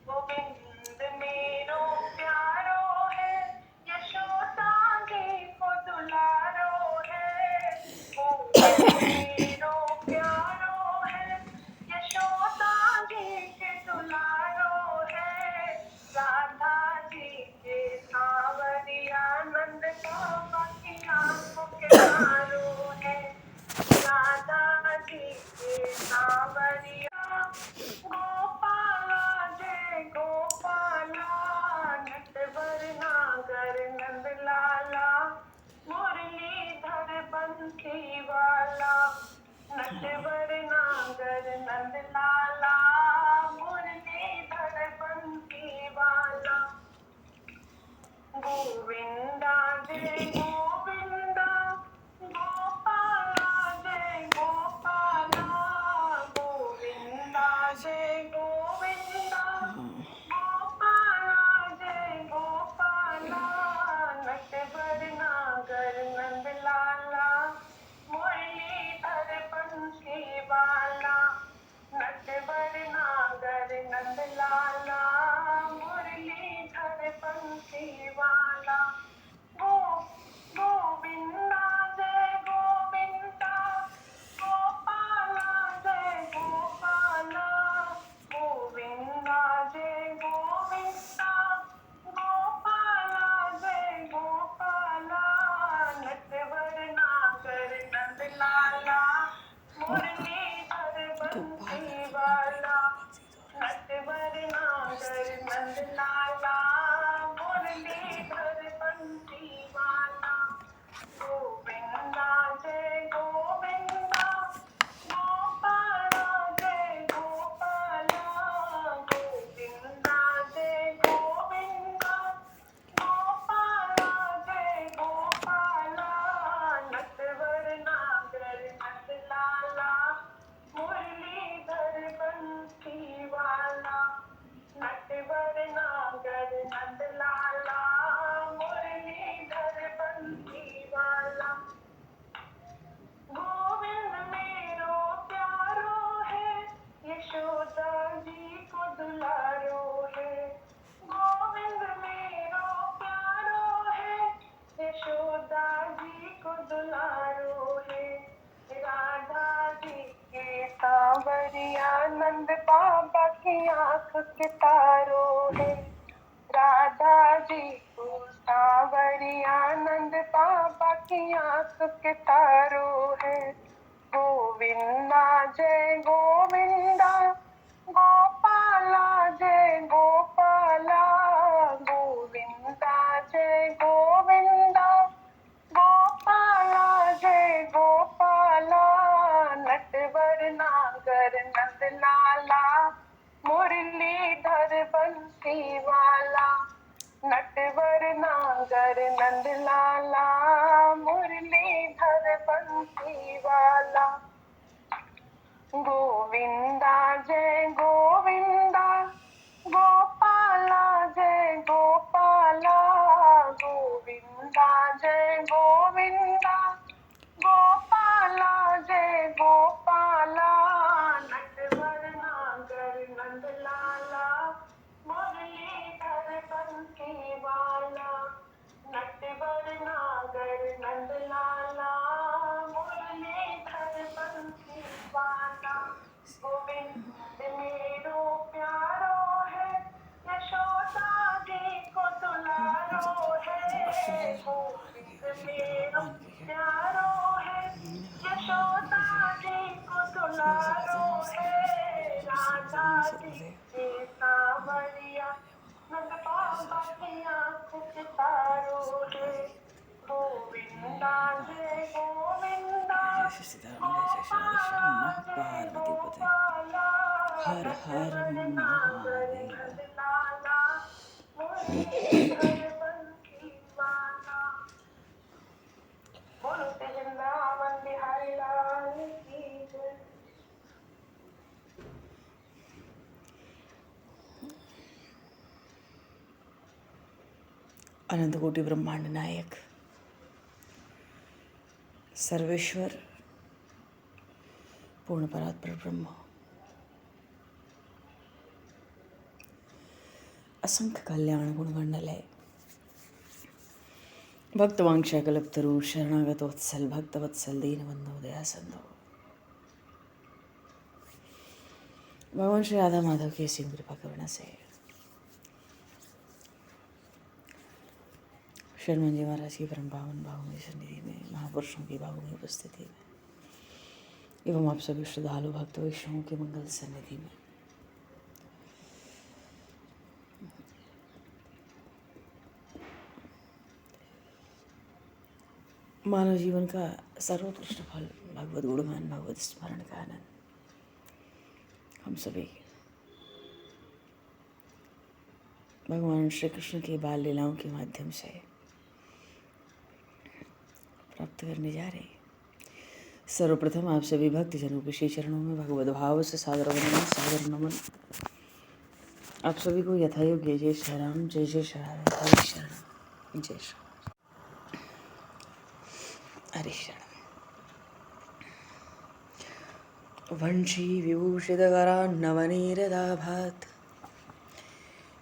गोविंद मेरो प्यारो है, यशोदा जी को दुलारो है। गोविंद मेरो प्यारो है, यशोदा जी के दुलारो है। राधा जी के सावरिया, नंद बाबा की आंखों के तारो है। राधा जी के सावरिया, गोपाला जय गोपाला, नटवर नागर नंद लाला, मुरलीधर बंसी वाला। नटवर नागर नंद लाला, मुरलीधर बंसी वाला। गोविंदा जय गोविंदा, गोपाला जय गोपाला। गोविंदा जय गोविंदा, गोपाला जय गोपाला। नटवर नागर नंद लाला, मुरलीधर बंसी वाला। नटवर नागर नंद लाला, मुरलीधर बंसी वाला। गोविंदा जय गोविंदा, गोपाला जय गोपाला। गोविंदा जय गोविंदा, गोपाला जय गोपाला। नटवर नागर नंद लाला, मुरलीधर बंसी वाला। नटवर नागर नंद लाला, मुरलीधर बंसी वाला। गोविंदा जय गोविंदा, गोपाला जय गोपाला। गोविंदा जय गोविंदा, गोपाला जय गोपाला। नटवर नागर नंद लाला, मुरलीधर बंसी वाला। नटवर नागर नंद लाला, मुरलीधर बंसी वाला। गोविंद मेरो प्यारो है, यशोदा जी को दुलारो है। गोविंद मेरो प्यारो है, यशोदा जी को दुलारो है। राधा जी के सांवरिया, नंद बाबा की आंख के तारो है। राधा जी को सांवरिया, नंद बाबा की आंख के तारो है। गोविंदा जय गोविंदा, गोपाला जय गोपाला। गोविंदा जय गोविंदा, गोपाला जय गोपाला। नटवर नागर नंद लाला, मुरलीधर बंसी वाला। नटवर नागर नंद लाला, मुरलीधर बंसी वाला। गोविंदा जय गोविंदा, गोपाला जय गोपाला। गोविंदा जय गोविंदा, गोपाला जय गोपाला। नटवर नागर नंद लाला, मुरलीधर बंसी वाला। नटवर नागर नंद लाला, मुरलीधर बंसी वाला। गोविंद मेरो प्यारो है, यशोदा जी को दुलारो है। गोविंद मेरो प्यारो है, यशोदा जी को दुलारो है। राधा जी के सांवरिया, नंद बाबा की आंख के तारो है। गोविंदा जय गोविंदा, गोपाला जय गोपाला। हर हर नटवर नागर महादेव। नंद लाला, मुरलीधर बंसी वाला। बोलो ते वृंदावन बिहारी लाल की जय। अनंत कोटि ब्रह्मांड नायक सर्वेश्वर पूर्ण परात्पर ब्रह्म असंख्य कल्याण गुणगंडलय भक्तवांक्षा कल्पतरु शरणागत वत्सल भक्तवत्सल दीनबंधो दयासंधो। भगवान श्री राधा माधव की असीम कृपा करुणा से शर्मन जी महाराज की परम पावन भावमयी सन्निधि में महापुरुषों की भावमयी उपस्थिति में एवं आप सभी श्रद्धालु भक्त वैष्णवों के मंगल सन्निधि में मानव जीवन का सर्वोत्कृष्ट फल भगवत गुणगान भगवत स्मरण का आनंद हम सभी भगवान श्री कृष्ण की बाल लीलाओं के माध्यम से प्राप्त करने जा रहे हैं। सर्वप्रथम आप सभी भक्तजनों के श्री चरणों में भगवत भाव से सादर वंदन सादर नमन। आप सभी को यथायोग्य जय श्री राम जय जय श्री राम हरे शरण जय श्री हरे शरण। वंशी विभूषितकरान्नवनीरदाभात्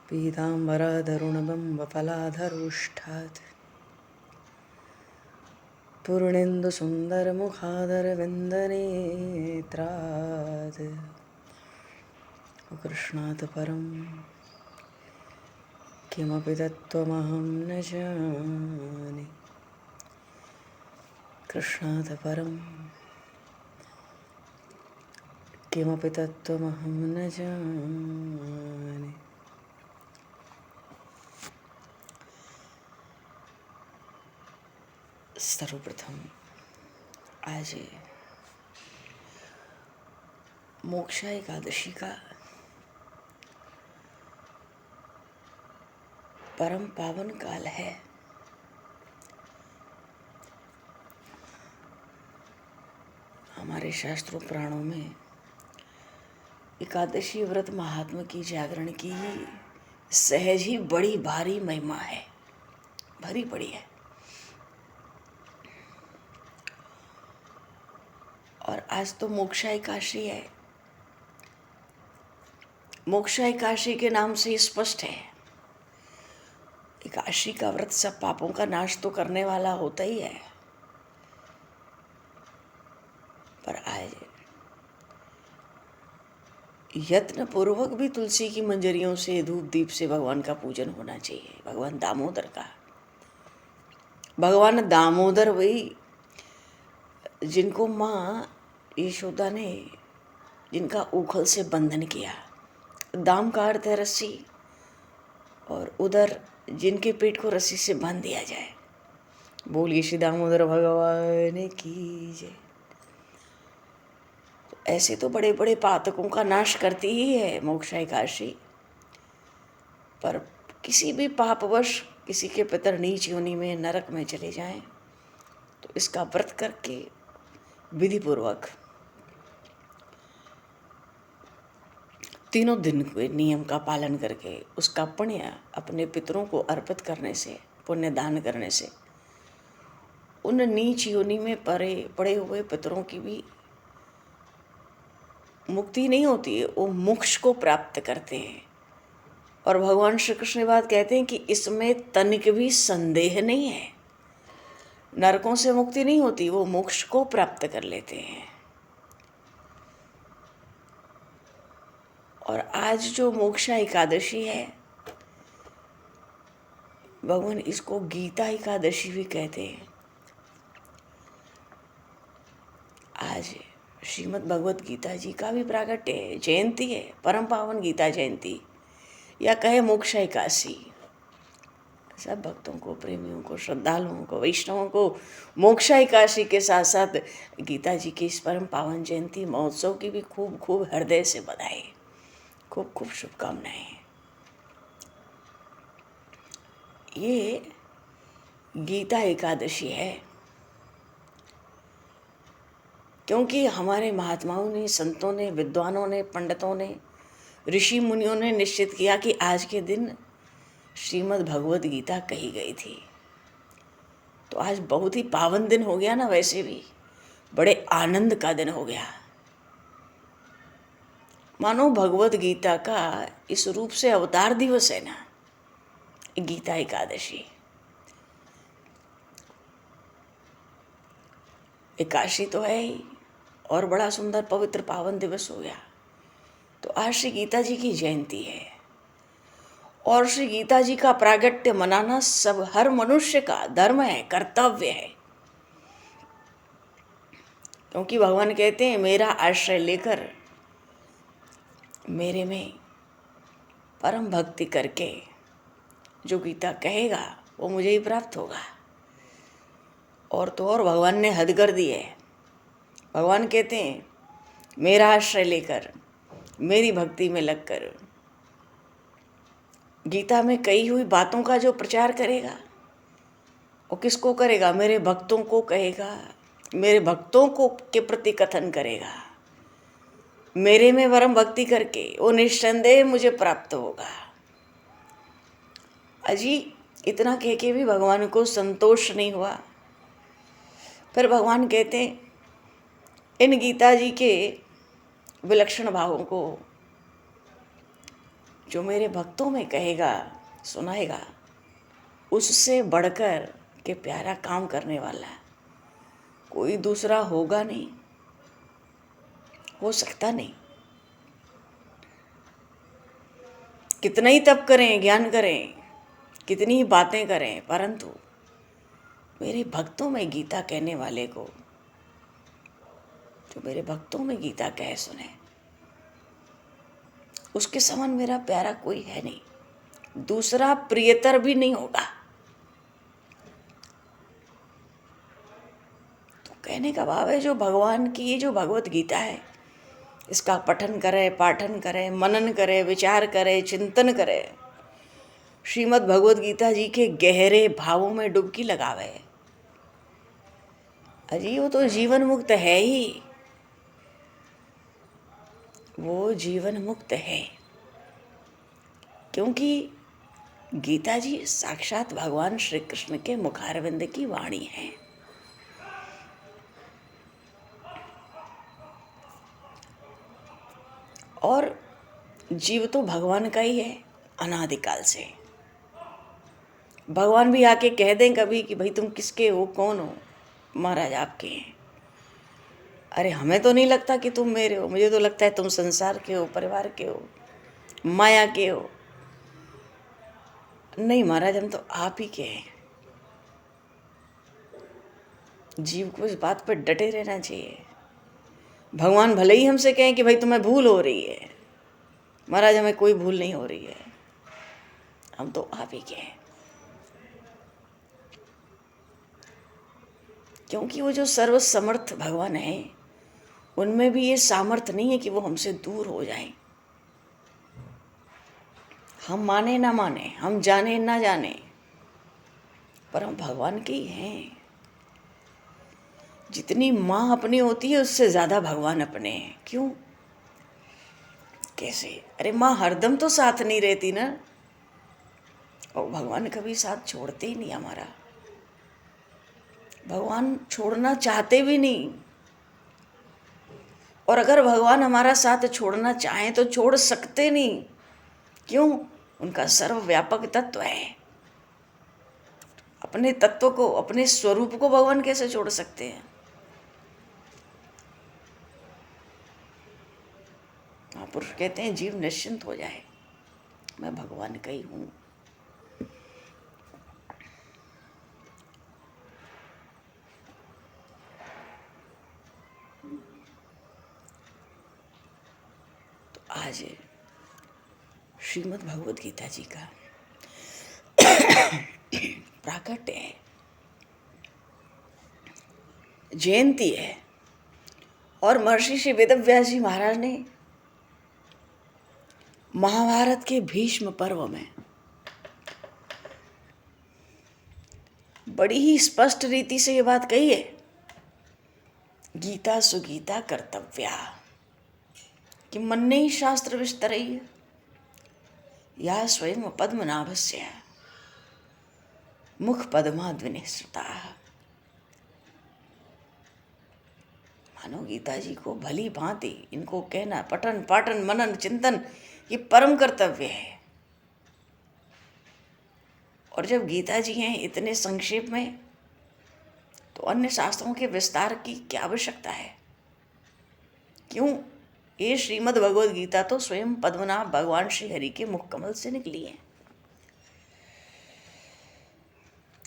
पीताम्बरधरुणबम्बफलाधरोष्ठात् पूर्णेन्दुसुन्दरमुखादरविन्दनेत्रात् कृष्णात् परं किमपि तत्त्वमहं न जाने। कृष्णात् परं किमपि तत्त्वमहं न जाने। सर्वप्रथम आज मोक्षा एकादशी का परम पावन काल है। हमारे शास्त्रों पुराणों में एकादशी व्रत महात्मा की जागरण की सहज ही बड़ी भारी महिमा है, भरी पड़ी है। और आज तो मोक्षा एकादशी है। मोक्षा एकादशी के नाम से स्पष्ट है एकादशी का व्रत सब पापों का नाश तो करने वाला होता ही है, पर आज यत्न पूर्वक भी तुलसी की मंजरियों से धूप दीप से भगवान का पूजन होना चाहिए। भगवान दामोदर का, भगवान दामोदर वही जिनको माँ यशोदा ने जिनका उखल से बंधन किया। दाम का अर्थ है रस्सी, और उधर जिनके पेट को रस्सी से बांध दिया जाए। बोलिए श्री दामोदर भगवान की जय। ऐसे तो बड़े बड़े पातकों का नाश करती ही है मोक्षा एकादशी, पर किसी भी पापवश किसी के पितर नीच योनि में नरक में चले जाएं तो इसका व्रत करके विधि पूर्वक तीनों दिन के नियम का पालन करके उसका पुण्य अपने पितरों को अर्पित करने से, पुण्य दान करने से उन नीच योनि में पड़े हुए पितरों की भी मुक्ति नहीं होती है, वो मोक्ष को प्राप्त करते हैं। और भगवान श्री कृष्ण ने बात कहते हैं कि इसमें तनिक भी संदेह नहीं है, नरकों से मुक्ति नहीं होती, वो मोक्ष को प्राप्त कर लेते हैं। और आज जो मोक्षा एकादशी है, भगवान इसको गीता एकादशी भी कहते हैं। आज श्रीमद् भगवत गीता जी का भी प्राकट्य है, जयंती है, परम पावन गीता जयंती, या कहे मोक्षा एकादशी। सब भक्तों को, प्रेमियों को, श्रद्धालुओं को, वैष्णवों को मोक्षा एकादशी के साथ साथ गीता जी की इस परम पावन जयंती महोत्सव की भी खूब खूब हृदय से बधाई, खूब खूब शुभकामनाएं। ये गीता एकादशी है क्योंकि हमारे महात्माओं ने, संतों ने, विद्वानों ने, पंडितों ने, ऋषि मुनियों ने निश्चित किया कि आज के दिन श्रीमद् भगवत गीता कही गई थी। तो आज बहुत ही पावन दिन हो गया ना, वैसे भी बड़े आनंद का दिन हो गया। मानो भगवत गीता का इस रूप से अवतार दिवस है ना, गीता एकादशी। एकादशी तो है ही, और बड़ा सुंदर पवित्र पावन दिवस हो गया। तो आज श्री गीता जी की जयंती है, और श्री गीता जी का प्रागट्य मनाना सब हर मनुष्य का धर्म है, कर्तव्य है। क्योंकि भगवान कहते हैं मेरा आश्रय लेकर मेरे में परम भक्ति करके जो गीता कहेगा वो मुझे ही प्राप्त होगा। और तो और भगवान ने हद कर दी है। भगवान कहते हैं मेरा आश्रय लेकर मेरी भक्ति में लगकर गीता में कही हुई बातों का जो प्रचार करेगा वो किसको करेगा? मेरे भक्तों को कहेगा, मेरे भक्तों को के प्रति कथन करेगा। मेरे में परम भक्ति करके वो निस्संदेह मुझे प्राप्त होगा। अजी इतना कह के भी भगवान को संतोष नहीं हुआ। फिर भगवान कहते हैं इन गीता जी के विलक्षण भावों को जो मेरे भक्तों में कहेगा, सुनाएगा, उससे बढ़कर के प्यारा काम करने वाला कोई दूसरा होगा नहीं, हो सकता नहीं। कितना ही तप करें, ज्ञान करें, कितनी ही बातें करें, परंतु मेरे भक्तों में गीता कहने वाले को, जो मेरे भक्तों में गीता कहे सुने, उसके समान मेरा प्यारा कोई है नहीं, दूसरा प्रियतर भी नहीं होगा। तो कहने का भाव है जो भगवान की ये जो भगवत गीता है इसका पठन करे, पाठन करे, मनन करे, विचार करे, चिंतन करे, श्रीमद् भगवत गीता जी के गहरे भावों में डुबकी लगावे, अजी वो तो जीवन मुक्त है ही, वो जीवन मुक्त है। क्योंकि गीता जी साक्षात भगवान श्री कृष्ण के मुखारविंद की वाणी है। और जीव तो भगवान का ही है अनादिकाल से। भगवान भी आके कह दें कभी कि भाई तुम किसके हो, कौन हो? महाराज आपके हैं। अरे हमें तो नहीं लगता कि तुम मेरे हो, मुझे तो लगता है तुम संसार के हो, परिवार के हो, माया के हो। नहीं महाराज, हम तो आप ही के हैं। जीव को इस बात पर डटे रहना चाहिए। भगवान भले ही हमसे कहें कि भाई तुम्हें भूल हो रही है, महाराज हमें कोई भूल नहीं हो रही है, हम तो आप ही के हैं। क्योंकि वो जो सर्वसमर्थ भगवान है उनमें भी ये सामर्थ्य नहीं है कि वो हमसे दूर हो जाएं। हम माने ना माने, हम जाने ना जाने, पर हम भगवान के ही हैं। जितनी माँ अपनी होती है उससे ज़्यादा भगवान अपने हैं। क्यों? कैसे? अरे माँ हरदम तो साथ नहीं रहती ना, और भगवान कभी साथ छोड़ते ही नहीं हमारा। भगवान छोड़ना चाहते भी नहीं, और अगर भगवान हमारा साथ छोड़ना चाहें तो छोड़ सकते नहीं। क्यों? उनका सर्वव्यापक तत्व है। अपने तत्व को, अपने स्वरूप को भगवान कैसे छोड़ सकते हैं? महापुरुष कहते हैं जीव निश्चिंत हो जाए, मैं भगवान का ही हूँ। तो आज श्रीमद् भगवत गीता जी का प्राकट्य है, जयंती है। और महर्षि श्री वेदव्यास जी महाराज ने महाभारत के भीष्म पर्व में बड़ी ही स्पष्ट रीति से ये बात कही है, गीता सुगीता कर्तव्या, कि मन्ने ही शास्त्र विस्तरय या स्वयं पद्मनाभस्य मुख पद्माद्विनिसृता। मानो गीता जी को भली भांति इनको कहना, पठन पाठन मनन चिंतन, ये परम कर्तव्य है। और जब गीता जी हैं इतने संक्षेप में, तो अन्य शास्त्रों के विस्तार की क्या आवश्यकता है? क्यों? ये श्रीमद् भगवद गीता तो स्वयं पद्मनाभ भगवान श्री हरि के मुखकमल से निकली है।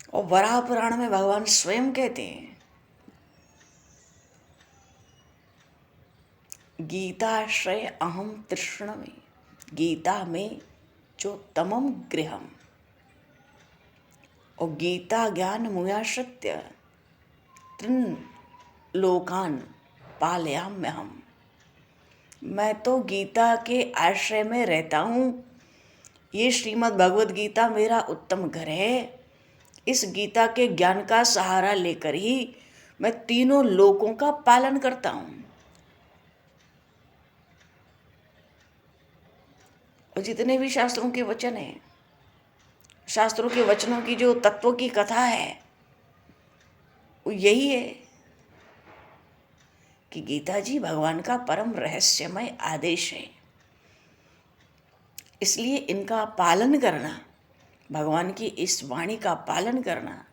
और वराह पुराण में भगवान स्वयं कहते हैं, गीताश्रय अहम तृष्ण में, गीता में जो तमम गृहम, और गीता ज्ञान मुयाश्रित्य त्रिन लोकान पालयाम्य हम। मैं तो गीता के आश्रय में रहता हूँ। ये श्रीमद् भगवद गीता मेरा उत्तम घर है। इस गीता के ज्ञान का सहारा लेकर ही मैं तीनों लोकों का पालन करता हूँ। और जितने भी शास्त्रों के वचन हैं, शास्त्रों के वचनों की जो तत्वों की कथा है, वो यही है कि गीता जी भगवान का परम रहस्यमय आदेश है। इसलिए इनका पालन करना, भगवान की इस वाणी का पालन करना,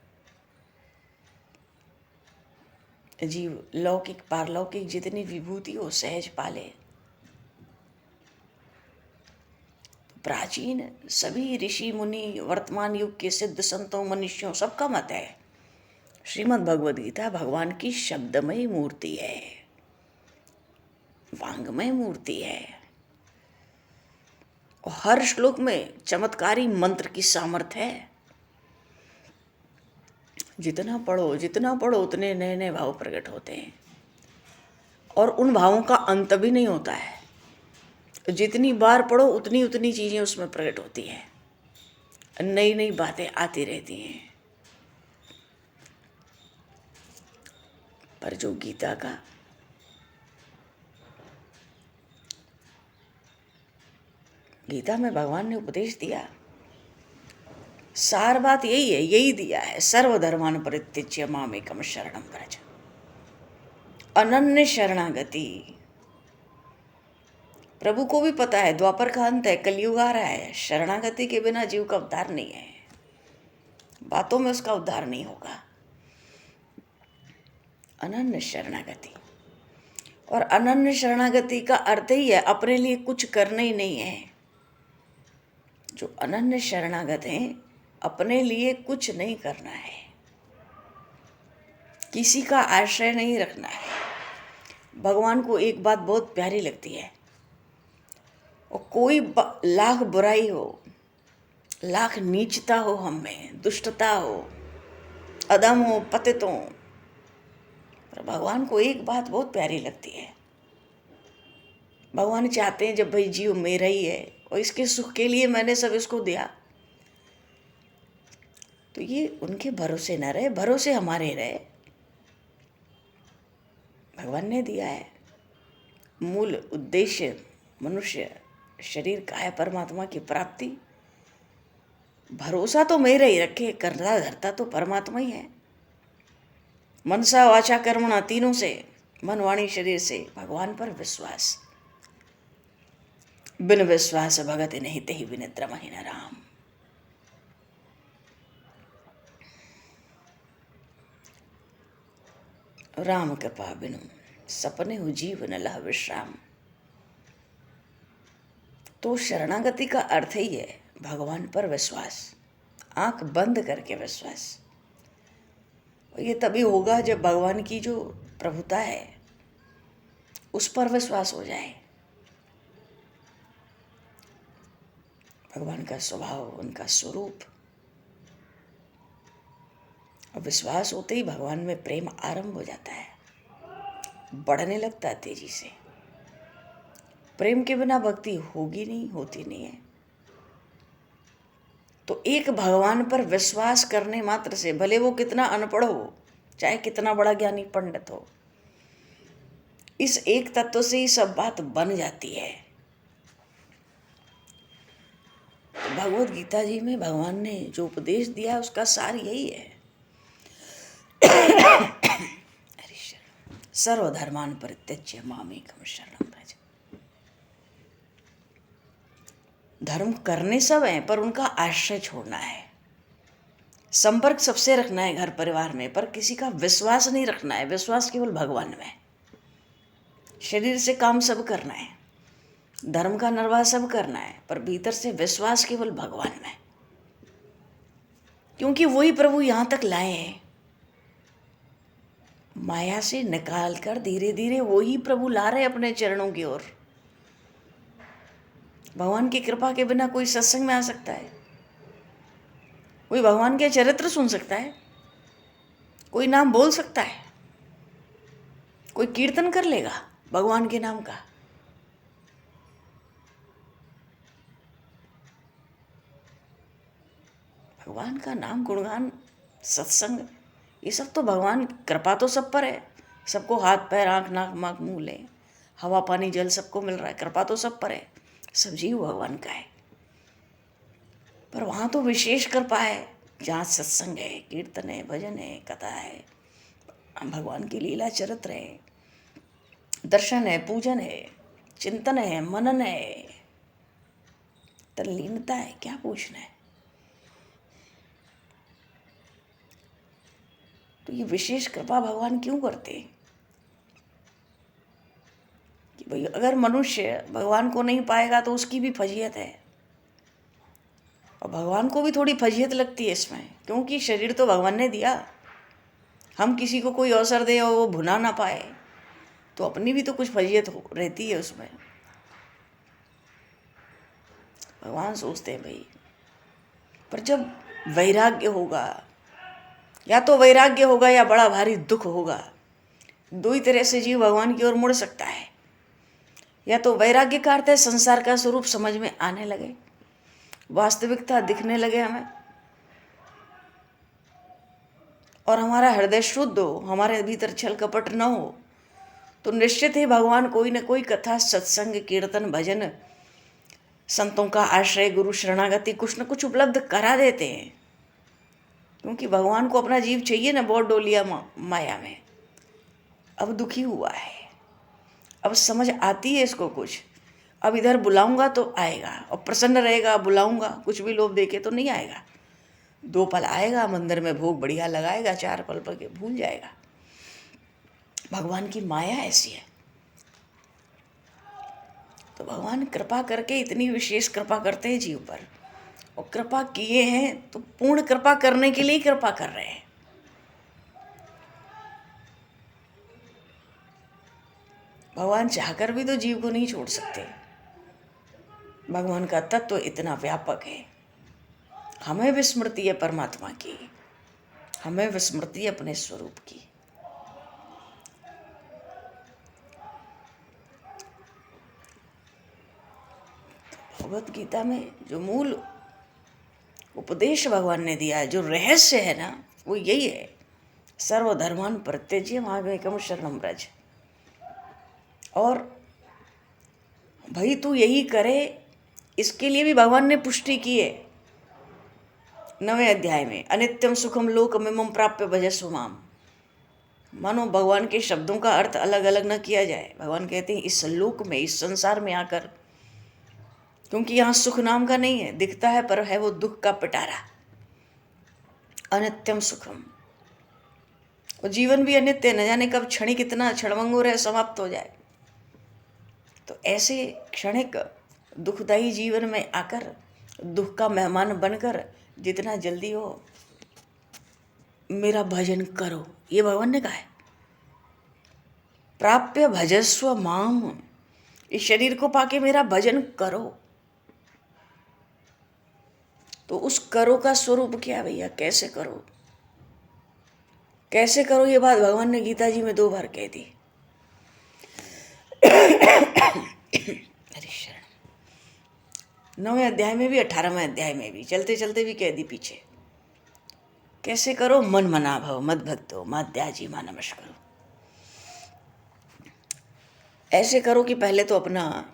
जीव लौकिक पारलौकिक जितनी विभूति हो सहज पाले। प्राचीन सभी ऋषि मुनि, वर्तमान युग के सिद्ध संतों मनुष्यों, सबका मत है श्रीमद् भगवद गीता भगवान की शब्दमय मूर्ति है, वांगमय मूर्ति है। और हर श्लोक में चमत्कारी मंत्र की सामर्थ्य है। जितना पढ़ो उतने नए नए भाव प्रकट होते हैं, और उन भावों का अंत भी नहीं होता है। जितनी बार पढ़ो उतनी उतनी चीजें उसमें प्रकट होती हैं, नई नई बातें आती रहती हैं। पर जो गीता में भगवान ने उपदेश दिया, सार बात यही है, यही दिया है, सर्वधर्मान परित्यज्य मामेकम शरणं व्रज, अनन्य शरणागति। प्रभु को भी पता है द्वापर का अंत है, कलयुग आ रहा है, शरणागति के बिना जीव का उद्धार नहीं है, बातों में उसका उद्धार नहीं होगा। अनन्य शरणागति, और अनन्य शरणागति का अर्थ ही है अपने लिए कुछ करना ही नहीं है। जो अनन्य शरणागत हैं, अपने लिए कुछ नहीं करना है, किसी का आश्रय नहीं रखना है। भगवान को एक बात बहुत प्यारी लगती है, और कोई लाख बुराई हो, लाख नीचता हो, हम में दुष्टता हो, अधम हो, पतित हो, पर भगवान को एक बात बहुत प्यारी लगती है। भगवान चाहते हैं जब भाई जीव मेरा ही है और इसके सुख के लिए मैंने सब इसको दिया, तो ये उनके भरोसे न रहे, भरोसे हमारे रहे। भगवान ने दिया है, मूल उद्देश्य मनुष्य शरीर का है परमात्मा की प्राप्ति। भरोसा तो मेरा ही रखे, करता धरता तो परमात्मा ही है। मनसा वाचा कर्मणा, तीनों से, मन वाणी शरीर से भगवान पर विश्वास। बिन विश्वास भगत नहीं तेहि विनिद्र महीना राम। राम कृपा बिनु सपने हो जीव न लह विश्राम। तो शरणागति का अर्थ ही है भगवान पर विश्वास, आंख बंद करके विश्वास। ये तभी होगा जब भगवान की जो प्रभुता है उस पर विश्वास हो जाए। भगवान का स्वभाव, उनका स्वरूप, और विश्वास होते ही भगवान में प्रेम आरंभ हो जाता है, बढ़ने लगता है तेजी से। प्रेम के बिना भक्ति होगी नहीं, होती नहीं है। तो एक भगवान पर विश्वास करने मात्र से, भले वो कितना अनपढ़ हो, चाहे कितना बड़ा ज्ञानी पंडित हो, इस एक तत्व से ही सब बात बन जाती है। तो भगवद गीता जी में भगवान ने जो उपदेश दिया उसका सार यही है, सर्वधर्मान परित्यज्य मामेकम शरणं व्रज। धर्म करने सब हैं, पर उनका आश्रय छोड़ना है। संपर्क सबसे रखना है घर परिवार में, पर किसी का विश्वास नहीं रखना है। विश्वास केवल भगवान में। शरीर से काम सब करना है, धर्म का निर्वाह सब करना है, पर भीतर से विश्वास केवल भगवान में, क्योंकि वही प्रभु यहाँ तक लाए हैं। माया से निकाल कर धीरे धीरे वही प्रभु ला रहे अपने चरणों की ओर। भगवान की कृपा के बिना कोई सत्संग में आ सकता है? कोई भगवान के चरित्र सुन सकता है? कोई नाम बोल सकता है? कोई कीर्तन कर लेगा भगवान के नाम का? भगवान का नाम, गुणगान, सत्संग, ये सब तो भगवान, कृपा तो सब पर है। सबको हाथ पैर आँख नाक माक मुँह ले, हवा पानी जल सबको मिल रहा है, कृपा तो सब पर है। सब जीव भगवान का है, पर वहाँ तो विशेष कृपा है जहाँ सत्संग है, कीर्तन है, भजन है, कथा है, भगवान की लीला चरित्र है, दर्शन है, पूजन है, चिंतन है, मनन है, तल्लीनता है। क्या पूछना है? तो ये विशेष कृपा भगवान क्यों करते हैं कि भाई अगर मनुष्य भगवान को नहीं पाएगा तो उसकी भी फजीयत है, और भगवान को भी थोड़ी फजीयत लगती है इसमें, क्योंकि शरीर तो भगवान ने दिया। हम किसी को कोई अवसर दे और वो भुना ना पाए तो अपनी भी तो कुछ फजीयत रहती है उसमें। भगवान सोचते हैं भाई, पर जब वैराग्य होगा, या तो वैराग्य होगा या बड़ा भारी दुख होगा, दो ही तरह से जीव भगवान की ओर मुड़ सकता है। या तो वैराग्य का अर्थ है संसार का स्वरूप समझ में आने लगे, वास्तविकता दिखने लगे हमें, और हमारा हृदय शुद्ध हो, हमारे भीतर छल कपट न हो, तो निश्चित ही भगवान कोई न कोई कथा, सत्संग, कीर्तन, भजन, संतों का आश्रय, गुरु शरणागति कुछ न कुछ उपलब्ध करा देते हैं। क्योंकि भगवान को अपना जीव चाहिए ना, बहुत डोलिया माया में। अब दुखी हुआ है, अब समझ आती है इसको कुछ, अब इधर बुलाऊंगा तो आएगा और प्रसन्न रहेगा, बुलाऊंगा कुछ भी लोभ देके तो नहीं आएगा। 2 पल आएगा, मंदिर में भोग बढ़िया लगाएगा, 4 पल पर के भूल जाएगा। भगवान की माया ऐसी है। तो भगवान कृपा करके इतनी विशेष कृपा करते हैं जीव पर, और कृपा किए हैं तो पूर्ण कृपा करने के लिए कृपा कर रहे हैं। भगवान चाहकर भी तो जीव को नहीं छोड़ सकते। भगवान का तत्व इतना व्यापक है। हमें विस्मृति है परमात्मा की, हमें विस्मृति है अपने स्वरूप की। भगवत गीता में जो मूल उपदेश भगवान ने दिया है, जो रहस्य है ना, वो यही है, सर्वधर्मान परित्यज्य मामेकं शरणं व्रज। और भाई तू यही करे, इसके लिए भी भगवान ने पुष्टि की है 9वें अध्याय में, अनित्यम सुखम लोकमिमं प्राप्य भजस्व माम। मानो भगवान के शब्दों का अर्थ अलग अलग न किया जाए। भगवान कहते हैं इस लोक में, इस संसार में आकर, क्योंकि यहाँ सुख नाम का नहीं है, दिखता है पर है वो दुख का पिटारा। अनित्यम सुखम, और जीवन भी अनित्य, न जाने कब क्षणिक इतना क्षणभंगुर है, समाप्त हो जाए। तो ऐसे क्षणिक दुखदायी जीवन में आकर दुख का मेहमान बनकर जितना जल्दी हो मेरा भजन करो, ये भगवान ने कहा है। प्राप्य भजस्व माम, इस शरीर को पाके मेरा भजन करो। तो उस करो का स्वरूप क्या है भैया? कैसे करो, कैसे करो, ये बात भगवान ने गीता जी में 2 बार कह दी। हरि शरण। 9वें अध्याय में भी, 18वें अध्याय में भी, चलते चलते भी कह दी पीछे। कैसे करो? मन मना भव मद भक्तो माध्याजी मा नमस्करो। ऐसे करो कि पहले तो अपना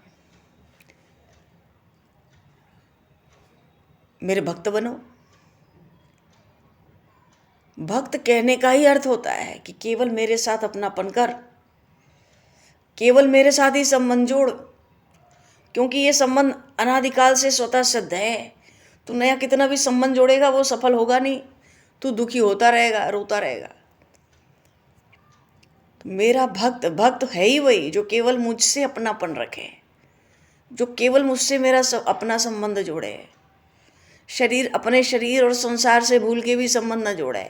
मेरे भक्त बनो। भक्त कहने का ही अर्थ होता है कि केवल मेरे साथ अपनापन कर, केवल मेरे साथ ही संबंध जोड़, क्योंकि ये संबंध अनादिकाल से स्वतः सिद्ध है। तू नया कितना भी संबंध जोड़ेगा वो सफल होगा नहीं। तू दुखी होता रहेगा, रोता रहेगा। तो मेरा भक्त भक्त है ही वही जो केवल मुझसे अपनापन रखे, जो केवल मुझसे मेरा अपना संबंध जोड़े, अपने शरीर और संसार से भूल के भी संबंध न जोड़े।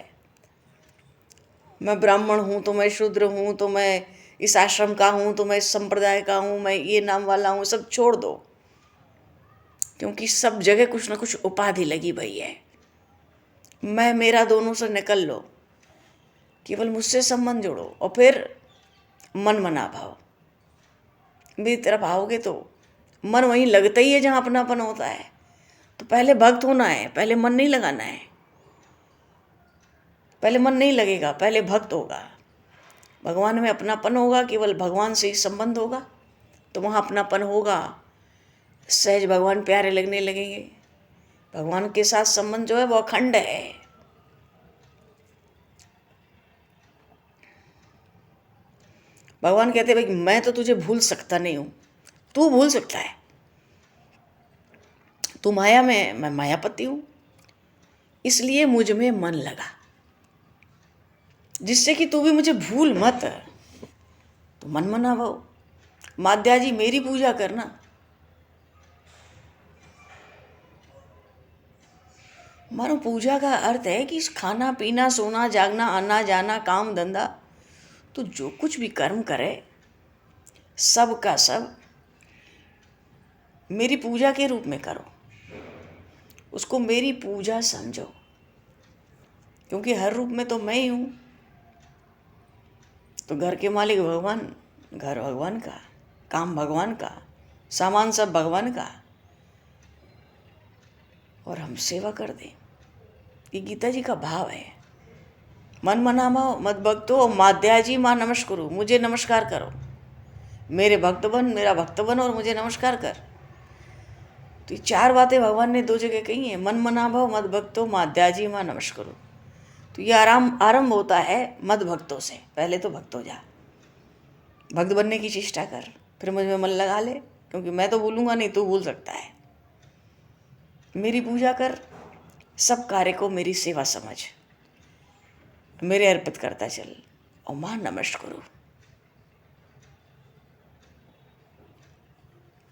मैं ब्राह्मण हूँ तो मैं शूद्र हूँ, तो मैं इस आश्रम का हूँ, तो मैं इस संप्रदाय का हूँ, मैं ये नाम वाला हूँ, सब छोड़ दो। क्योंकि सब जगह कुछ न कुछ उपाधि लगी भई है। मैं मेरा दोनों से निकल लो, केवल मुझसे संबंध जोड़ो, और फिर मन मना भाव मेरी तरफ आओगे तो मन वहीं लगता ही है जहाँ अपनापन होता है। तो पहले भक्त होना है, पहले मन नहीं लगाना है। पहले मन नहीं लगेगा, पहले भक्त होगा। भगवान में अपनापन होगा, केवल भगवान से ही संबंध होगा, तो वहाँ अपनापन होगा, सहज भगवान प्यारे लगने लगेंगे। भगवान के साथ संबंध जो है वो अखंड है। भगवान कहते हैं भाई मैं तो तुझे भूल सकता नहीं हूँ, तू भूल सकता है। तू माया में, मैं मायापति हूँ, इसलिए मुझ में मन लगा, जिससे कि तू भी मुझे भूल मत। तो मन मना भाव, माध्या जी मेरी पूजा करना। मानो पूजा का अर्थ है कि खाना पीना सोना जागना आना जाना काम धंधा, तो जो कुछ भी कर्म करे सब का सब मेरी पूजा के रूप में करो, उसको मेरी पूजा समझो। क्योंकि हर रूप में तो मैं ही हूँ। तो घर के मालिक भगवान, घर भगवान का, काम भगवान का, सामान सब भगवान का, और हम सेवा कर दें। ये गीता जी का भाव है। मन मना भाव मत भक्तो माध्या जी माँ नमस्कुरु, मुझे नमस्कार करो, मेरे भक्त बन, मेरा भक्त बन और मुझे नमस्कार कर। तो ये चार बातें भगवान ने दो जगह कही हैं, मन मना भाव मत भक्तो माध्या जी माँ नमस्कुरु। तो ये आरंभ होता है मद भक्तों से। पहले तो भक्त हो जा, भक्त बनने की चेष्टा कर, फिर मुझ में मन लगा ले, क्योंकि मैं तो भूलूंगा नहीं, तू भूल सकता है। मेरी पूजा कर, सब कार्य को मेरी सेवा समझ, मेरे अर्पित करता चल, और माँ नमस्कुरु।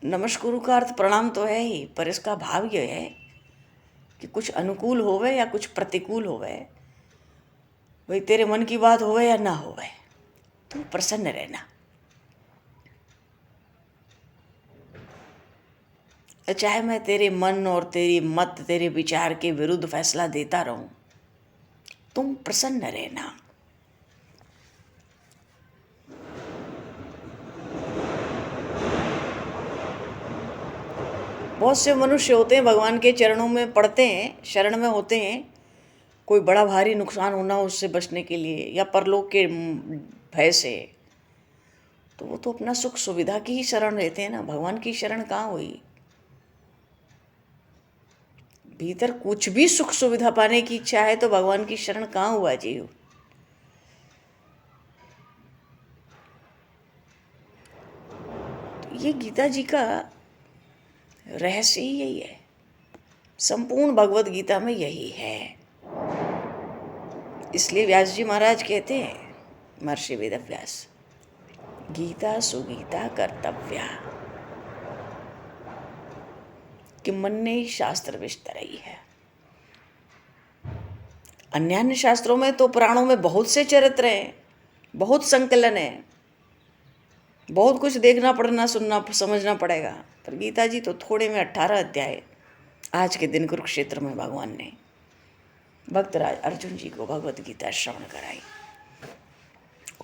नमस्कुरु का अर्थ प्रणाम तो है ही, पर इसका भाव यह है कि कुछ अनुकूल होवे या कुछ प्रतिकूल होवे, भाई तेरे मन की बात होवे या ना होवे, तुम प्रसन्न रहना। चाहे मैं तेरे मन और तेरी मत, तेरे विचार के विरुद्ध फैसला देता रहूं, तुम प्रसन्न रहना। बहुत से मनुष्य होते हैं भगवान के चरणों में पड़ते हैं, शरण में होते हैं, कोई बड़ा भारी नुकसान होना हो उससे बचने के लिए, या परलोक के भय से, तो वो तो अपना सुख सुविधा की ही शरण लेते हैं ना। भगवान की शरण कहाँ हुई? भीतर कुछ भी सुख सुविधा पाने की इच्छा है तो भगवान की शरण कहाँ हुआ जीव? तो ये गीता जी का रहस्य ही यही है, संपूर्ण भगवत गीता में यही है। इसलिए व्यास जी महाराज कहते हैं, महर्षि वेदव्यास, गीता सुगीता कर्तव्या, कि मन्ने शास्त्र विस्तरई है। अन्य शास्त्रों में तो पुराणों में बहुत से चरित्र हैं, बहुत संकलन है, बहुत कुछ देखना पड़ना, सुनना समझना पड़ेगा। पर गीता जी तो थोड़े में 18 अध्याय आज के दिन कुरुक्षेत्र में भगवान ने भक्तराज अर्जुन जी को भगवत गीता श्रवण कराई।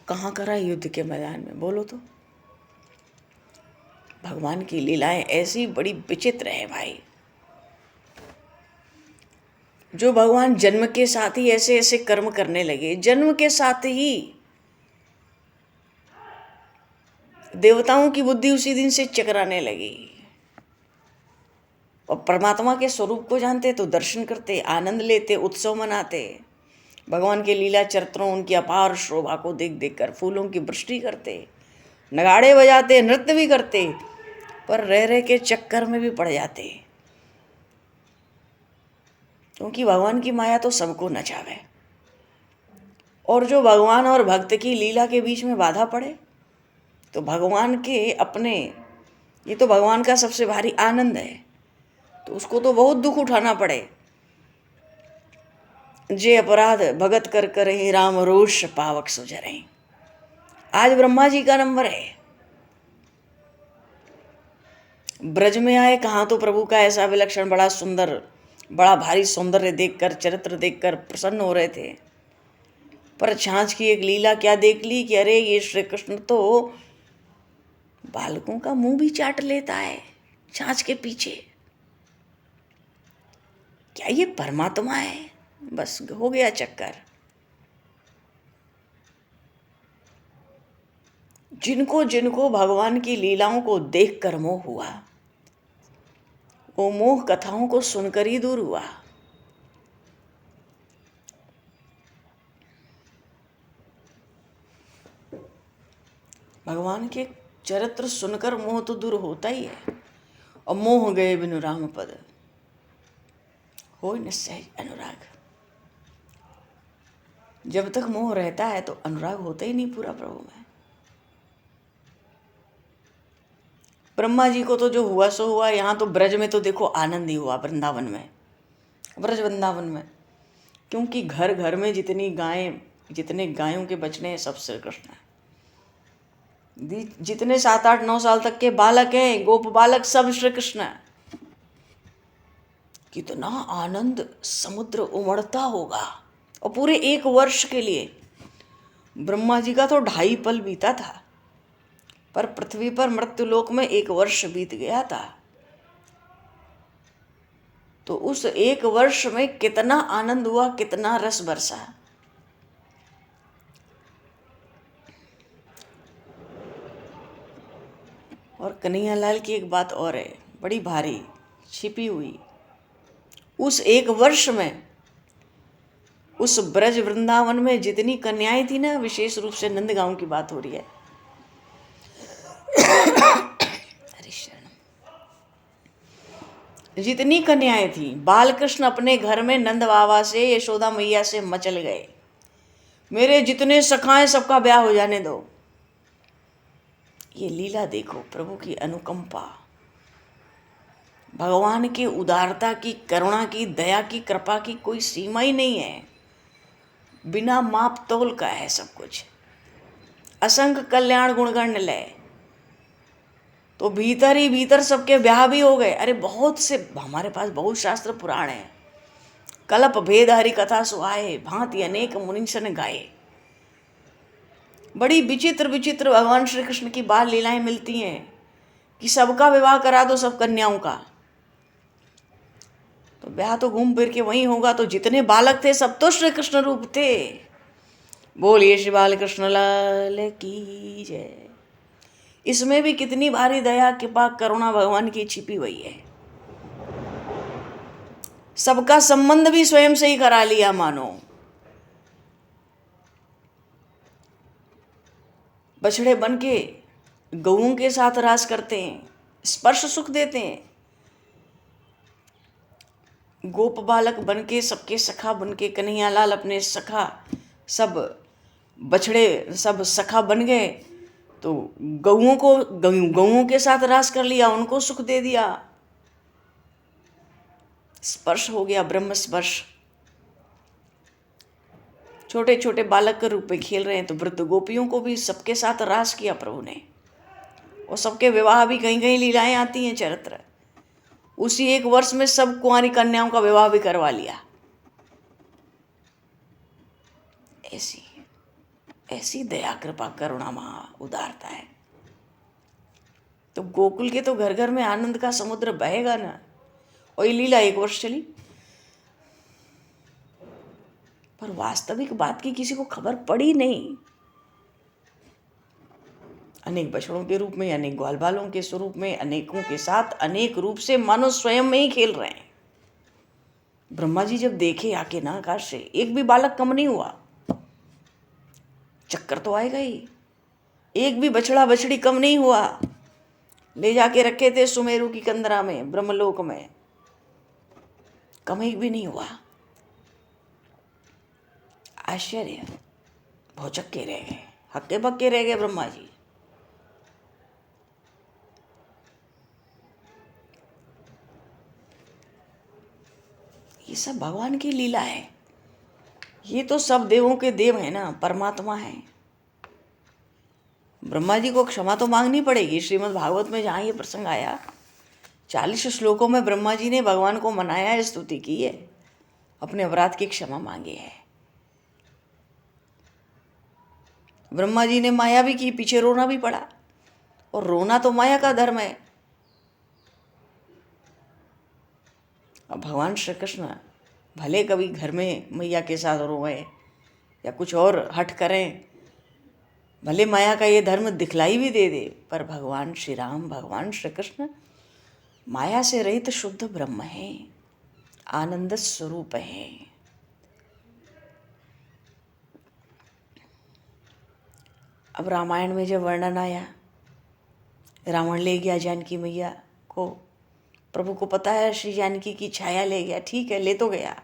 कहाँ कराई? युद्ध के मैदान में। बोलो तो। भगवान की लीलाएं ऐसी बड़ी विचित्र है भाई। जो भगवान जन्म के साथ ही ऐसे ऐसे कर्म करने लगे, जन्म के साथ ही देवताओं की बुद्धि उसी दिन से चकराने लगी, और परमात्मा के स्वरूप को जानते तो दर्शन करते, आनंद लेते, उत्सव मनाते, भगवान के लीला चरित्रों, उनकी अपार शोभा को देख देख कर फूलों की वृष्टि करते, नगाड़े बजाते, नृत्य भी करते, पर रह रह के चक्कर में भी पड़ जाते। क्योंकि भगवान की माया तो सबको नचावे, और जो भगवान और भक्त की लीला के बीच में बाधा पड़े तो भगवान के अपने, ये तो भगवान का सबसे भारी आनंद है, तो उसको तो बहुत दुख उठाना पड़े। जे अपराध भगत कर करे राम रोष पावक सुझरे। आज ब्रह्मा जी का नंबर है। ब्रज में आए, कहाँ तो प्रभु का ऐसा विलक्षण बड़ा सुंदर, बड़ा भारी सौंदर्य देखकर, चरित्र देखकर प्रसन्न हो रहे थे। पर छाछ की एक लीला क्या देख ली कि अरे ये श्री कृष्ण तो बालकों का मुंह भी चाट लेता है छाछ के पीछे। क्या ये परमात्मा है? बस हो गया चक्कर। जिनको जिनको भगवान की लीलाओं को देखकर मोह हुआ, वो मोह कथाओं को सुनकर ही दूर हुआ। भगवान के चरित्र सुनकर मोह तो दूर होता ही है। और मोह गए बिनु राम पद हो न सहज अनुराग। जब तक मोह रहता है तो अनुराग होता ही नहीं पूरा प्रभु में। ब्रह्मा जी को तो जो हुआ सो हुआ। यहाँ तो ब्रज में तो देखो आनंद ही हुआ, वृंदावन में, ब्रज वृंदावन में। क्योंकि घर घर में जितनी गायें, जितने गायों के बचने हैं सब श्री कृष्ण है। जितने 7, 8, 9 साल तक के बालक हैं, गोप बालक, सब श्री कृष्ण है। कितना आनंद समुद्र उमड़ता होगा। और पूरे 1 वर्ष के लिए ब्रह्मा जी का तो 2.5 पल बीता था, पर पृथ्वी पर मृत्युलोक में 1 वर्ष बीत गया था। तो उस 1 वर्ष में कितना आनंद हुआ, कितना रस बरसा। और कन्हैयालाल की एक बात और है, बड़ी भारी छिपी हुई। उस 1 वर्ष में उस ब्रज वृंदावन में जितनी कन्याएं थी ना, विशेष रूप से नंदगांव की बात हो रही है, हरि शरण, जितनी कन्याएं थी, बालकृष्ण अपने घर में नंद बाबा से, यशोदा मैया से मचल गए, मेरे जितने सखाएं सबका ब्याह हो जाने दो। ये लीला देखो, प्रभु की अनुकंपा, भगवान की उदारता की, करुणा की, दया की, कृपा की कोई सीमा ही नहीं है। बिना माप तोल का है सब कुछ। असंख्य कल्याण गुणगण लय, तो भीतर ही भीतर सबके ब्याह भी हो गए। अरे बहुत से हमारे पास बहुत शास्त्र पुराण है। कल्प भेद हरि कथा सुहाए, भांति अनेक मुनीसन गाए। बड़ी विचित्र विचित्र भगवान श्री कृष्ण की बाल लीलाएं मिलती हैं कि सबका विवाह करा दो, सब कन्याओं का, तो ब्याह तो घूम फिर के वहीं होगा। तो जितने बालक थे सब तो श्री कृष्ण रूप थे। बोलिए श्री बाल कृष्ण लाल की जय। इसमें भी कितनी भारी दया कृपा करुणा भगवान की छिपी हुई है। सबका संबंध भी स्वयं से ही करा लिया मानो। बछड़े बन के गऊओं के साथ रास करते हैं, स्पर्श सुख देते हैं। गोप बालक बन के सबके सखा बन के, कन्हैयालाल अपने सखा, सब बछड़े सब सखा बन गए। तो गऊओं के साथ रास कर लिया, उनको सुख दे दिया। स्पर्श हो गया, ब्रह्म स्पर्श। छोटे छोटे बालक के रूप में खेल रहे हैं, तो वृद्ध गोपियों को भी सबके साथ रास किया प्रभु ने। और सबके विवाह भी कहीं कहीं लीलाएं आती हैं, चरित्र। उसी 1 वर्ष में सब कुंवारी कन्याओं का विवाह भी करवा लिया। ऐसी ऐसी दया कृपा करुणा महा उदारता है। तो गोकुल के तो घर घर में आनंद का समुद्र बहेगा ना। और ये लीला 1 वर्ष चली, पर वास्तविक बात की किसी को खबर पड़ी नहीं। अनेक बछड़ों के रूप में, अनेक ग्वाल बालों के स्वरूप में, अनेकों के साथ अनेक रूप से मानो स्वयं में ही खेल रहे हैं। ब्रह्मा जी जब देखे आके ना आकाश से, एक भी बालक कम नहीं हुआ। चक्कर तो आएगा ही। एक भी बछड़ा बछड़ी कम नहीं हुआ। ले जाके रखे थे सुमेरु की कंदरा में, ब्रह्मलोक में, कम एक भी नहीं हुआ। आश्चर्य, भौचक्के रह गए, हक्के बक्के रह गए ब्रह्मा जी। ये सब भगवान की लीला है। ये तो सब देवों के देव है ना, परमात्मा है। ब्रह्मा जी को क्षमा तो मांगनी पड़ेगी। श्रीमद् भागवत में जहाँ ये प्रसंग आया, 40 श्लोकों में ब्रह्मा जी ने भगवान को मनाया है, स्तुति की है, अपने अपराध की क्षमा मांगी है। ब्रह्मा जी ने माया भी की, पीछे रोना भी पड़ा, और रोना तो माया का धर्म है। अब भगवान श्री कृष्ण भले कभी घर में मैया के साथ रोए या कुछ और हट करें, भले माया का ये धर्म दिखलाई भी दे दे, पर भगवान श्री राम, भगवान श्री कृष्ण माया से रहित शुद्ध ब्रह्म है, आनंद स्वरूप है। अब रामायण में जब वर्णन आया, रावण ले गया जानकी मैया को, प्रभु को पता है श्री जानकी की छाया ले गया, ठीक है, ले तो गया।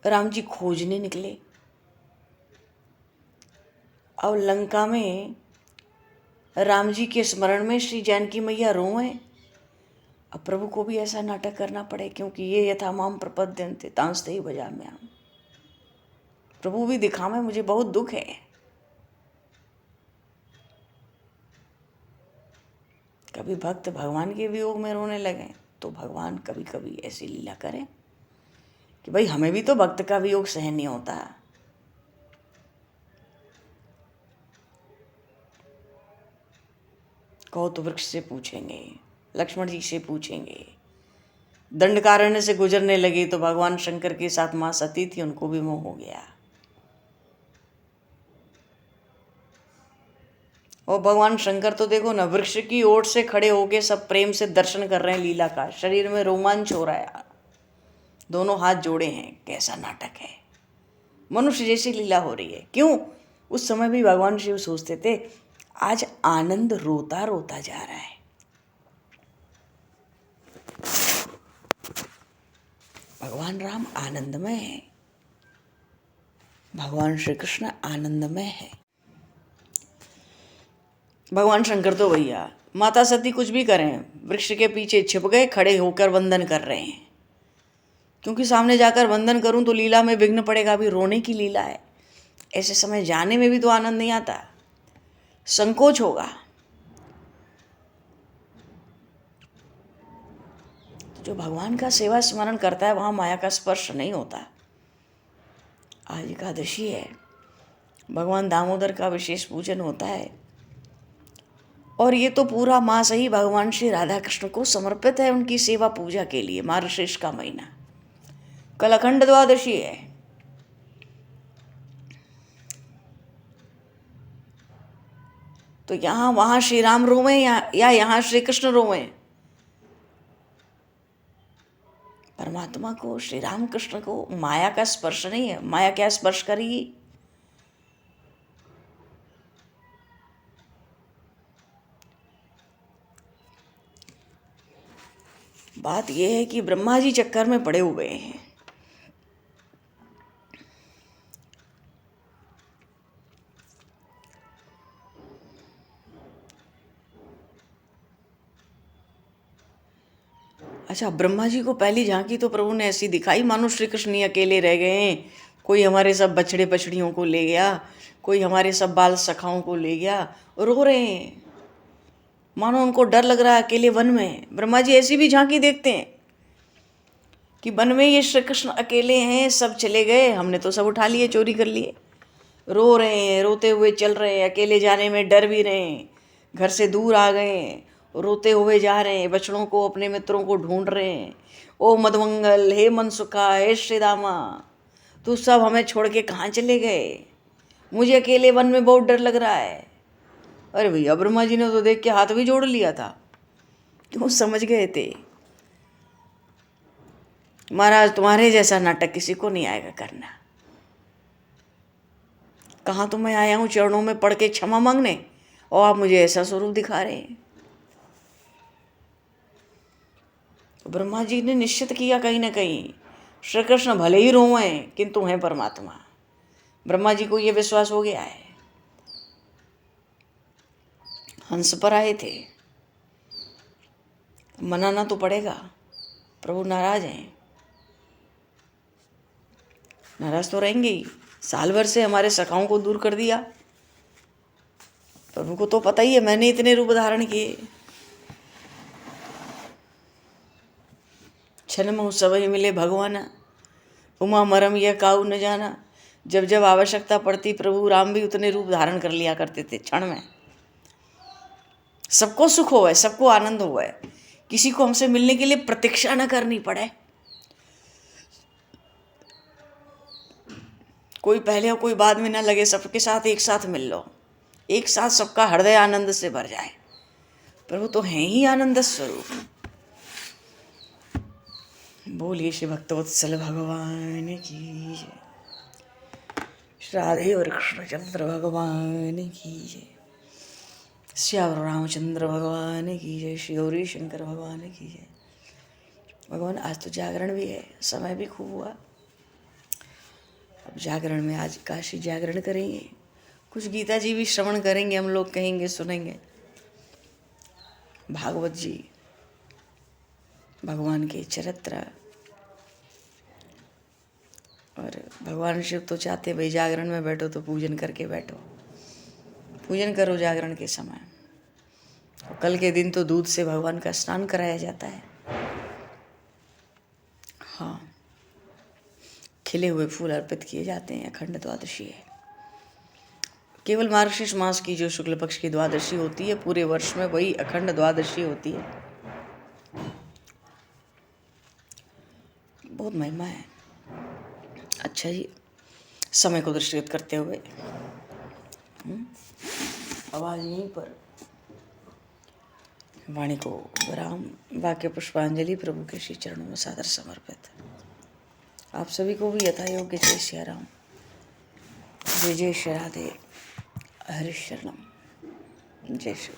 राम जी खोजने निकले। अब लंका में राम जी के स्मरण में श्री जानकी मैया रोए। अब प्रभु को भी ऐसा नाटक करना पड़े, क्योंकि ये यथा माम प्रपद्यन्ते तांस्ते ही भजाम्यहम्। प्रभु भी दिखावे, मुझे बहुत दुख है। कभी भक्त भगवान के वियोग में रोने लगे तो भगवान कभी कभी ऐसी लीला करें कि भाई हमें भी तो भक्त का वियोग सहन नहीं होता। कहो तो वृक्ष से पूछेंगे, लक्ष्मण जी से पूछेंगे, दंडकारण्य से गुजरने लगे तो भगवान शंकर के साथ मां सती थी, उनको भी मोह हो गया। और भगवान शंकर तो देखो ना, वृक्ष की ओट से खड़े होके सब प्रेम से दर्शन कर रहे हैं लीला का, शरीर में रोमांच हो रहा है, दोनों हाथ जोड़े हैं। कैसा नाटक है, मनुष्य जैसी लीला हो रही है। क्यों? उस समय भी भगवान शिव सोचते थे आज आनंद रोता रोता जा रहा है। भगवान राम आनंदमय है, भगवान श्री कृष्ण आनंदमय है। भगवान शंकर तो भैया माता सती कुछ भी करें, वृक्ष के पीछे छिप गए, खड़े होकर वंदन कर रहे हैं, क्योंकि सामने जाकर वंदन करूं तो लीला में विघ्न पड़ेगा। अभी रोने की लीला है, ऐसे समय जाने में भी तो आनंद नहीं आता, संकोच होगा। तो जो भगवान का सेवा स्मरण करता है वहां माया का स्पर्श नहीं होता। आज एकादशी है, भगवान दामोदर का विशेष पूजन होता है, और ये तो पूरा मास ही भगवान श्री राधा कृष्ण को समर्पित है, उनकी सेवा पूजा के लिए। मार्गशीर्ष का महीना, कल अखंड द्वादशी है। तो यहाँ वहां श्री राम रोवे या यहाँ श्री कृष्ण रोवे? परमात्मा को, श्री राम कृष्ण को माया का स्पर्श नहीं है। माया क्या स्पर्श करेगी? बात यह है कि ब्रह्मा जी चक्कर में पड़े हुए हैं। अच्छा, ब्रह्मा जी को पहली झांकी तो प्रभु ने ऐसी दिखाई मानो श्री कृष्ण ही अकेले रह गए हैं। कोई हमारे सब बछड़े बछड़ियों को ले गया, कोई हमारे सब बाल सखाओं को ले गया, रो रहे हैं, मानो उनको डर लग रहा है अकेले वन में। ब्रह्मा जी ऐसी भी झांकी देखते हैं कि वन में ये श्री कृष्ण अकेले हैं, सब चले गए, हमने तो सब उठा लिए, चोरी कर लिए। रो रहे हैं, रोते हुए चल रहे हैं, अकेले जाने में डर भी रहे हैं, घर से दूर आ गए हैं, रोते हुए जा रहे हैं, बछड़ों को, अपने मित्रों को ढूंढ रहे हैं। ओ मदमंगल, हे मनसुखा, हे श्री रामा, तू सब हमें छोड़ के कहाँ चले गए? मुझे अकेले वन में बहुत डर लग रहा है। अरे भैया, ब्रह्मा जी ने तो देख के हाथ भी जोड़ लिया था, क्यों? समझ गए थे महाराज तुम्हारे जैसा नाटक किसी को नहीं आएगा करना। कहाँ तो मैं आया हूँ चरणों में पड़ के क्षमा मांगने, और आप मुझे ऐसा स्वरूप दिखा रहे हैं। तो ब्रह्मा जी ने निश्चित किया कहीं ना कहीं श्री कृष्ण भले ही रोएं, किंतु हैं परमात्मा। ब्रह्मा जी को ये विश्वास हो गया है। हंस पर आए थे, मनाना तो पड़ेगा, प्रभु नाराज हैं, नाराज तो रहेंगे ही। साल भर से हमारे सखाओं को दूर कर दिया, प्रभु को तो पता ही है मैंने इतने रूप धारण किए। छन सब मिले भगवाना, उमा मरम यह काऊ न जाना। जब जब आवश्यकता पड़ती प्रभु राम भी उतने रूप धारण कर लिया करते थे क्षण में। सबको सुख होवे, सबको आनंद होवे, किसी को हमसे मिलने के लिए प्रतीक्षा न करनी पड़े। कोई पहले और कोई बाद में ना लगे, सबके साथ एक साथ मिल लो, एक साथ सबका हृदय आनंद से भर जाए। प्रभु तो हैं ही आनंद स्वरूप। बोलिए श्री भक्तवत्सल भगवान की जय, राधे और कृष्णचंद्र भगवान की जय, श्याम रामचंद्र भगवान की जय, श्री गौरी शंकर भगवान की जय। भगवान आज तो जागरण भी है, समय भी खूब हुआ। अब जागरण में आज काशी जागरण करेंगे, कुछ गीता जी भी श्रवण करेंगे हम लोग, कहेंगे सुनेंगे। भागवत जी, भगवान के चरित्र। और भगवान शिव तो चाहते भाई जागरण में बैठो तो पूजन करके बैठो, पूजन करो जागरण के समय। और कल के दिन तो दूध से भगवान का स्नान कराया जाता है। हाँ, खिले हुए फूल अर्पित किए जाते हैं। अखंड द्वादशी है, केवल मार्गशीर्ष मास की जो शुक्ल पक्ष की द्वादशी होती है, पूरे वर्ष में वही अखंड द्वादशी होती है। बहुत महिमा है। अच्छा जी, समय को दृष्टिगत करते हुए आवाज यहीं पर वाणी को विराम, वाक्य पुष्पांजलि प्रभु के श्री चरणों में सादर समर्पित। आप सभी को भी यथा योग्य जय श्री राम, जय जय श्री राधे, हरि शरणम, जय श्री।